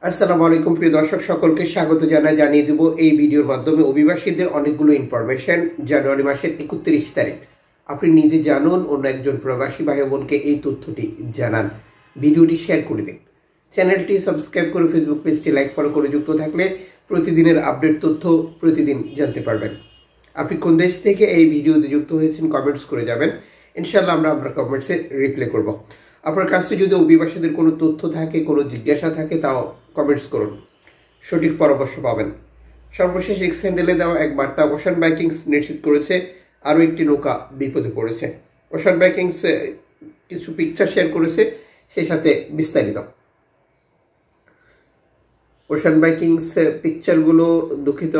আসসালামু আলাইকুম প্রিয় দর্শক সকলকে স্বাগত জানিয়ে দেব এই ভিডিওর মাধ্যমে অভিবাসীদের অনেকগুলো ইনফরমেশন। জানুয়ারি মাসের 31 তারিখ আপনি নিজে জানুন, অন্য একজন প্রবাসী ভাই বোনকে এই তথ্যটি জানান। ভিডিওটি শেয়ার করে দিন, চ্যানেলটি সাবস্ক্রাইব করে ফেসবুক পেজটি লাইক ফলো করে যুক্ত থাকলে প্রতিদিনের আপডেট তথ্য প্রতিদিন জানতে পারবেন। আপনি কোন দেশ থেকে এই ভিডিওতে যুক্ত হয়েছেন কমেন্টস করে যাবেন, ইনশাআল্লাহ আমরা আপনার কমেন্টসে রিপ্লাই করব। আপনার কাছে যদি অভিবাসীদের কোনো তথ্য থাকে, কোনো জিজ্ঞাসা থাকে, তাও কমেন্টস করুন, সঠিক পরামর্শ পাবেন। সর্বশেষ এক্স হ্যান্ডেলে দেওয়া এক বার্তা ওশান বাইকিংস নিশ্চিত করেছে আরও একটি নৌকা বিপদে পড়েছে। ওশান বাইকিংস কিছু পিকচার শেয়ার করেছে, সেই সাথে বিস্তারিত। ওশান বাইকিংস পিকচারগুলো দুঃখিত,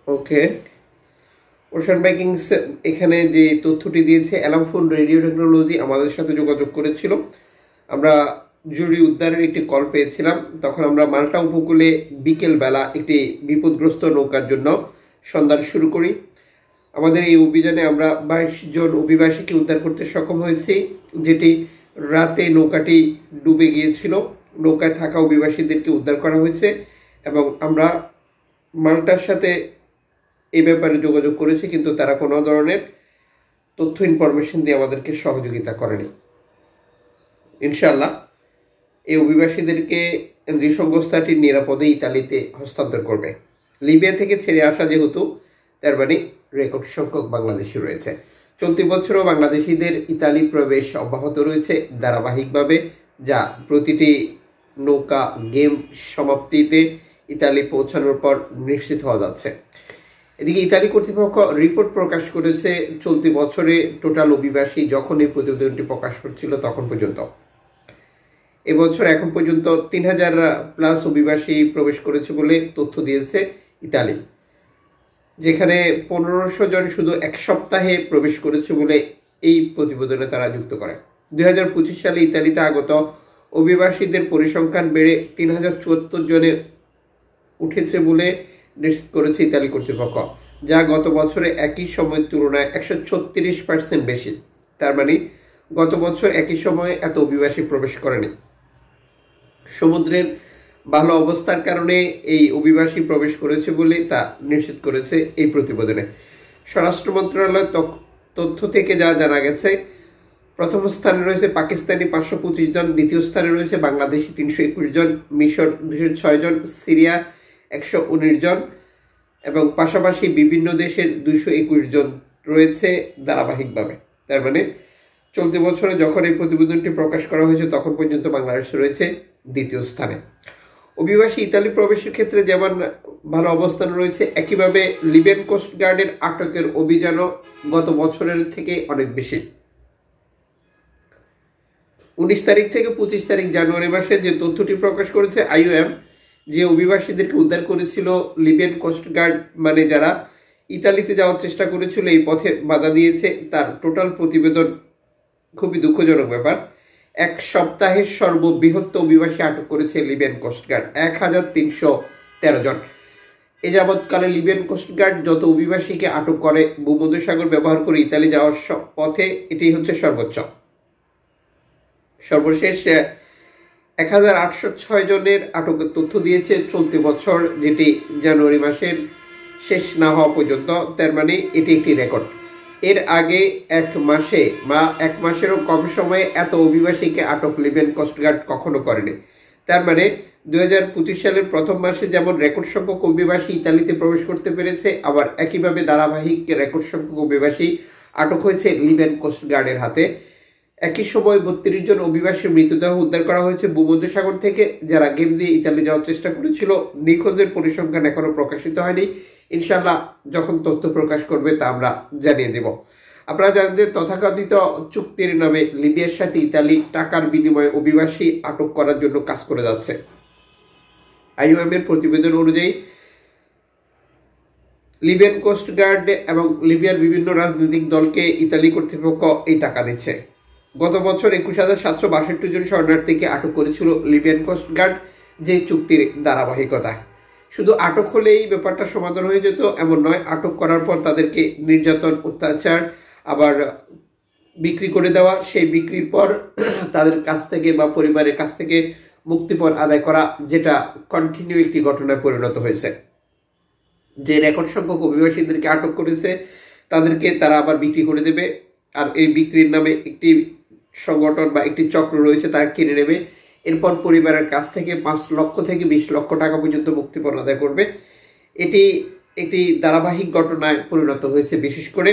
ওকে। ওশান বাইকিংস এখানে যে তথ্যটি দিয়েছে, অ্যালামফোন রেডিও টেকনোলজি আমাদের সাথে যোগাযোগ করেছিল। আমরা জরুরি উদ্ধারের একটি কল পেয়েছিলাম। তখন আমরা মাল্টা উপকূলে বিকেল বেলা একটি বিপদগ্রস্ত নৌকার জন্য সন্ধান শুরু করি। আমাদের এই অভিযানে আমরা 22 জন অভিবাসীকে উদ্ধার করতে সক্ষম হয়েছি, যেটি রাতে নৌকাটি ডুবে গিয়েছিল। নৌকায় থাকা অভিবাসীদেরকে উদ্ধার করা হয়েছে এবং আমরা মাল্টার সাথে এই ব্যাপারে যোগাযোগ করেছি, কিন্তু তারা কোনো ধরনের তথ্য ইনফরমেশন দিয়ে আমাদেরকে সহযোগিতা করেনি। ইনশাআল্লাহ এই অভিবাসীদেরকে কেন্দ্রীয় সংস্থাটি নিরাপদে ইতালিতে হস্তান্তর করবে। লিবিয়া থেকে ছেড়ে আসা যেহেতু, তার মানে রেকর্ড সংখ্যক বাংলাদেশি রয়েছে। চলতি বছরও বাংলাদেশিদের ইতালি প্রবেশ অব্যাহত রয়েছে ধারাবাহিকভাবে, যা প্রতিটি নৌকা গেম সমাপ্তিতে ইতালি পৌঁছানোর পর নিশ্চিত হওয়া যাচ্ছে। এদিকে ইতালি কর্তৃপক্ষ রিপোর্ট প্রকাশ করেছে চলতি বছরে টোটাল অভিবাসী যখন এই প্রতিবেদনটি প্রকাশ করছিল তখন পর্যন্ত। এবছর এখন পর্যন্ত 3000 প্লাস অভিবাসী প্রবেশ করেছে বলে তথ্য দিয়েছে ইতালি, যেখানে 1500 জন শুধু এক সপ্তাহে প্রবেশ করেছে বলে এই প্রতিবেদনে তারা যুক্ত করে। 2025 সালে ইতালিতে আগত অভিবাসীদের পরিসংখ্যান বেড়ে 3074 জনে উঠেছে বলে নিশ্চিত করেছে ইতালি কর্তৃপক্ষ, যা গত বছরে একই সময়ের তুলনায় 136% বেশি। তার মানে গত বছর একই সময়ে এত অভিবাসী প্রবেশ করেনি। সমুদ্রের ভালো অবস্থার কারণে এই অভিবাসী প্রবেশ করেছে বলে তা নিশ্চিত করেছে এই প্রতিবেদনে। স্বরাষ্ট্র মন্ত্রণালয়ের তথ্য থেকে যা জানা গেছে, প্রথম স্থানে রয়েছে পাকিস্তানি 525 জন, দ্বিতীয় স্থানে রয়েছে বাংলাদেশি 321 জন, মিশর 206 জন, সিরিয়া 119 জন এবং পাশাপাশি বিভিন্ন দেশের 221 জন রয়েছে ধারাবাহিকভাবে। তার মানে চলতি বছরে যখন এই প্রতিবেদনটি প্রকাশ করা হয়েছে তখন পর্যন্ত বাংলাদেশ রয়েছে দ্বিতীয় স্থানে। অভিবাসী ইতালি প্রবেশের ক্ষেত্রে যেমন ভালো অবস্থান রয়েছে, একইভাবে লিবিয়ান কোস্ট গার্ডের আটকের অভিযানও গত বছরের থেকে অনেক বেশি। 19 তারিখ থেকে 25 তারিখ জানুয়ারি মাসে যে তথ্যটি প্রকাশ করেছে IOM, যে অভিবাসীদেরকে উদ্ধার করেছিল লিবিয়ান কোস্ট গার্ড, মানে যারা ইতালিতে যাওয়ার চেষ্টা করেছিল এই পথে বাধা দিয়েছে, তার টোটাল প্রতিবেদন খুবই দুঃখজনক ব্যাপার। এক সপ্তাহের সর্ববৃহৎ অভিবাসী আটক করেছে লিবিয়ান কোস্ট গার্ড, 1313 জন। এ যাবৎকালে লিবিয়ান কোস্ট গার্ড যত অভিবাসীকে আটক করে ভূমধ্যসাগর ব্যবহার করে ইতালি যাওয়ার পথে, এটি হচ্ছে সর্বোচ্চ। সর্বশেষ 1806 জনের আটকের তথ্য দিয়েছে চলতি বছর, যেটি জানুয়ারি মাসের শেষ না হওয়া পর্যন্ত। তার মানে এটি একটি রেকর্ড। এর আগে এক মাসে বা এক মাসেরও কম সময়ে এত অভিবাসীকে আটক লিবিয়ান কোস্টগার্ড কখনো করেনি। তার মানে 2025 সালের প্রথম মাসে যেমন রেকর্ড সংখ্যক অভিবাসী ইতালিতে প্রবেশ করতে পেরেছে, আবার একইভাবে ধারাবাহিক রেকর্ড সংখ্যক অভিবাসী আটক হয়েছে লিবিয়ান কোস্টগার্ডের হাতে। একই সময় 32 জন অভিবাসীর মৃতদেহ উদ্ধার করা হয়েছে ভূমধ্যসাগর থেকে, যারা গেম দিয়ে ইতালি যাওয়ার চেষ্টা করেছিল। নিখোঁজের পরিসংখ্যান এখনো প্রকাশিত হয়নি। ইনশাআল্লাহ যখন তথ্য প্রকাশ করবে তা আমরা জানিয়ে দেব। আপনারা জানেন যে তথাকথিত চুক্তির নামে লিবিয়ার সাথে ইতালি টাকার বিনিময়ে অভিবাসী আটক করার জন্য কাজ করে যাচ্ছে। IOM এর প্রতিবেদন অনুযায়ী লিবিয়ান কোস্ট গার্ড এবং লিবিয়ার বিভিন্ন রাজনৈতিক দলকে ইতালি কর্তৃপক্ষ এই টাকা দিচ্ছে। গত বছর 21,762 জন শরণার্থীকে আটক করেছিল লিবিয়ান কোস্ট গার্ড, যে চুক্তির ধারাবাহিকতা। শুধু আটক হলেই ব্যাপারটা সমাধান হয়ে যেত এমন নয়, আটক করার পর তাদেরকে নির্যাতন, অত্যাচার, আবার বিক্রি করে দেওয়া, সেই বিক্রির পর তাদের কাছ থেকে বা পরিবারের কাছ থেকে মুক্তিপণ আদায় করা, যেটা কন্টিনিউ একটি ঘটনায় পরিণত হয়েছে। যে রেকর্ড সংখ্যক অভিবাসীদেরকে আটক করেছে তাদেরকে তারা আবার বিক্রি করে দেবে, আর এই বিক্রির নামে একটি সংগঠন বা একটি চক্র রয়েছে, তারা কিনে নেবে। এরপর পরিবারের কাছ থেকে 5 লক্ষ থেকে 20 লক্ষ টাকা পর্যন্ত মুক্তিপণ আদায় করবে। এটি একটি ধারাবাহিক ঘটনায় পরিণত হয়েছে, বিশেষ করে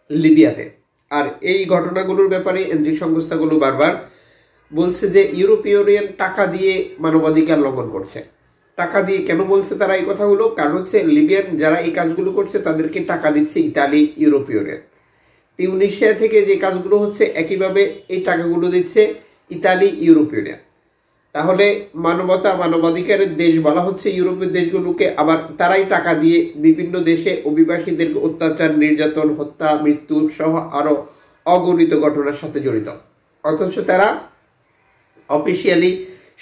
লিবিয়াতে। আর এই ঘটনাগুলোর ব্যাপারে এনজিও সংস্থাগুলো বারবার বলছে যে ইউরোপীয় ইউনিয়ন টাকা দিয়ে মানবাধিকার লঙ্ঘন করছে। টাকা দিয়ে কেন বলছে তারা এই কথাগুলো? কারণ হচ্ছে লিবিয়ান যারা এই কাজগুলো করছে তাদেরকে টাকা দিচ্ছে ইতালি, ইউরোপীয় ইউনিয়ন। তিউনিসিয়া থেকে যে কাজগুলো হচ্ছে একইভাবে এই টাকাগুলো দিচ্ছে ইতালি, ইউরোপীয় ইউনিয়ন। তাহলে মানবতা, মানবাধিকারের দেশ বলা হচ্ছে ইউরোপের দেশগুলোকে, আবার তারাই টাকা দিয়ে বিভিন্ন দেশে অভিবাসীদেরকে অত্যাচার, নির্যাতন, হত্যা, মৃত্যু সহ আরো অগণিত ঘটনার সাথে জড়িত। অথচ তারা অফিসিয়ালি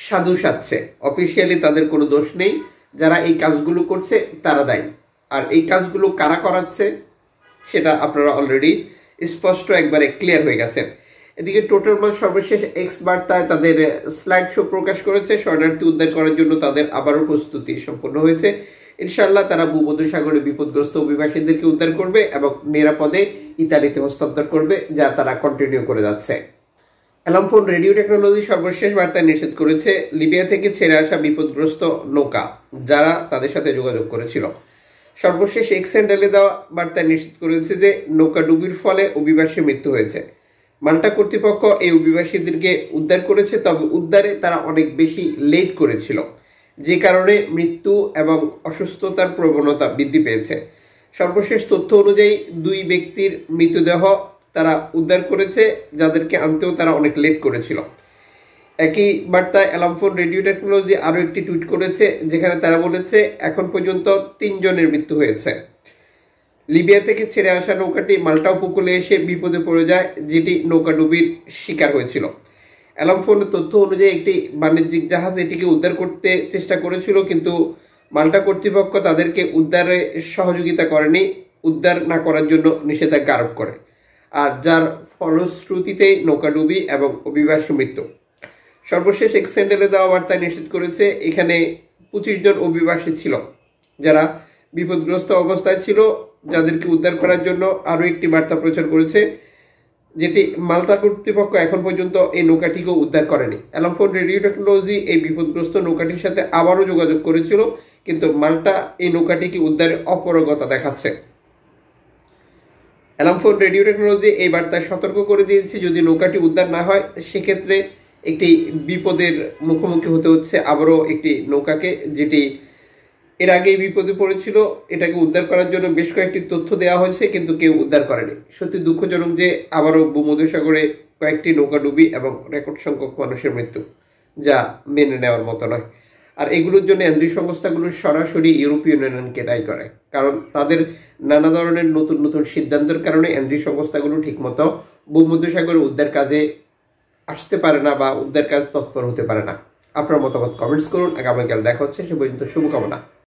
সাধু সাজছে, অফিসিয়ালি তাদের কোনো দোষ নেই। যারা এই কাজগুলো করছে তারা দায়ী। আর এই কাজগুলো কারা করাচ্ছে সেটা আপনারা অলরেডি স্পষ্ট একবারে ক্লিয়ার হয়ে গেছে। এদিকে টোটাল মান সর্বশেষ এক্স বার্তায় তাদের স্লাইড শো প্রকাশ করেছে। শরণার্থী উদ্ধার করার জন্য তাদের আবারও প্রস্তুতি সম্পন্ন হয়েছে। ইনশাআল্লাহ তারা ভূমধ্যসাগরে বিপদগ্রস্ত অভিবাসীদেরকে উদ্ধার করবে এবং নিরাপদে ইতালিতে হস্তান্তর করবে, যা তারা কন্টিনিউ করে যাচ্ছে। অ্যালামফোন রেডিও টেকনোলজি সর্বশেষ বার্তায় নিশ্চিত করেছে লিবিয়া থেকে ছেড়ে আসা বিপদগ্রস্ত নৌকা যারা তাদের সাথে যোগাযোগ করেছিল। সর্বশেষ এক্স হ্যান্ডেলে দেওয়া বার্তায় নিশ্চিত করেছে যে নৌকা ডুবির ফলে অভিবাসীর মৃত্যু হয়েছে। মাল্টা কর্তৃপক্ষ এই অভিবাসীদেরকে উদ্ধার করেছে, তবে উদ্ধারে তারা অনেক বেশি লেট করেছিল, যে কারণে মৃত্যু এবং অসুস্থতার প্রবণতা বৃদ্ধি পেয়েছে। সর্বশেষ তথ্য অনুযায়ী 2 ব্যক্তির মৃতদেহ তারা উদ্ধার করেছে, যাদেরকে আনতেও তারা অনেক লেট করেছিল। একই বার্তায় অ্যালামফোন রেডিও টেকনোলজি আরও একটি টুইট করেছে, যেখানে তারা বলেছে এখন পর্যন্ত 3 জনের মৃত্যু হয়েছে। লিবিয়া থেকে ছেড়ে আসা নৌকাটি মাল্টা উপকূলে এসে বিপদে পড়ে যায়, যেটি নৌকাডুবির শিকার হয়েছিল। অ্যালামফোনের তথ্য অনুযায়ী একটি বাণিজ্যিক জাহাজ এটিকে উদ্ধার করতে চেষ্টা করেছিল, কিন্তু মাল্টা কর্তৃপক্ষ তাদেরকে উদ্ধারে সহযোগিতা করেনি, উদ্ধার না করার জন্য নিষেধাজ্ঞা আরোপ করে, আর যার ফলশ্রুতিতে নৌকাডুবি এবং অভিবাসী মৃত্যু। সর্বশেষ এক্স হ্যান্ডেলে দেওয়া বার্তায় নিশ্চিত করেছে এখানে 25 জন অভিবাসী ছিল যারা বিপদগ্রস্ত অবস্থায় ছিল, যাদেরকে উদ্ধার করার জন্য আরও একটি বার্তা প্রচার করেছে, যেটি মাল্টা কর্তৃপক্ষ এখন পর্যন্ত এই নৌকাটিকেও উদ্ধার করেনি। অ্যালামফোন রেডিও টেকনোলজি এই বিপদগ্রস্ত নৌকাটির সাথে আবারও যোগাযোগ করেছিল, কিন্তু মাল্টা এই নৌকাটিকে উদ্ধারে অপারগতা দেখাচ্ছে। অ্যালামফোন রেডিও টেকনোলজি এই বার্তায় সতর্ক করে দিয়েছে যদি নৌকাটি উদ্ধার না হয় সেক্ষেত্রে একটি বিপদের মুখোমুখি হতে হচ্ছে আবারও একটি নৌকাকে, যেটি এর আগেই বিপদে পড়েছিল। এটাকে উদ্ধার করার জন্য বেশ কয়েকটি তথ্য দেওয়া হয়েছে, কিন্তু কেউ উদ্ধার করেনি। সত্যি দুঃখজনক যে আবারও ভূমধ্যসাগরে কয়েকটি নৌকা ডুবি এবং রেকর্ড সংখ্যক মানুষের মৃত্যু, যা মেনে নেওয়ার মতো নয়। আর এগুলোর জন্য এনজিও সংস্থাগুলো সরাসরি ইউরোপীয় ইউনিয়নকে দায়ী করে, কারণ তাদের নানা ধরনের নতুন নতুন সিদ্ধান্তের কারণে এনজিও সংস্থাগুলো ঠিকমতো ভূমধ্যসাগরে উদ্ধার কাজে আসতে পারে না বা উদ্ধার কাজ তৎপর হতে পারে না। আপনার মতামত কমেন্টস করুন। আগামীকাল দেখা হচ্ছে, সে পর্যন্ত শুভকামনা।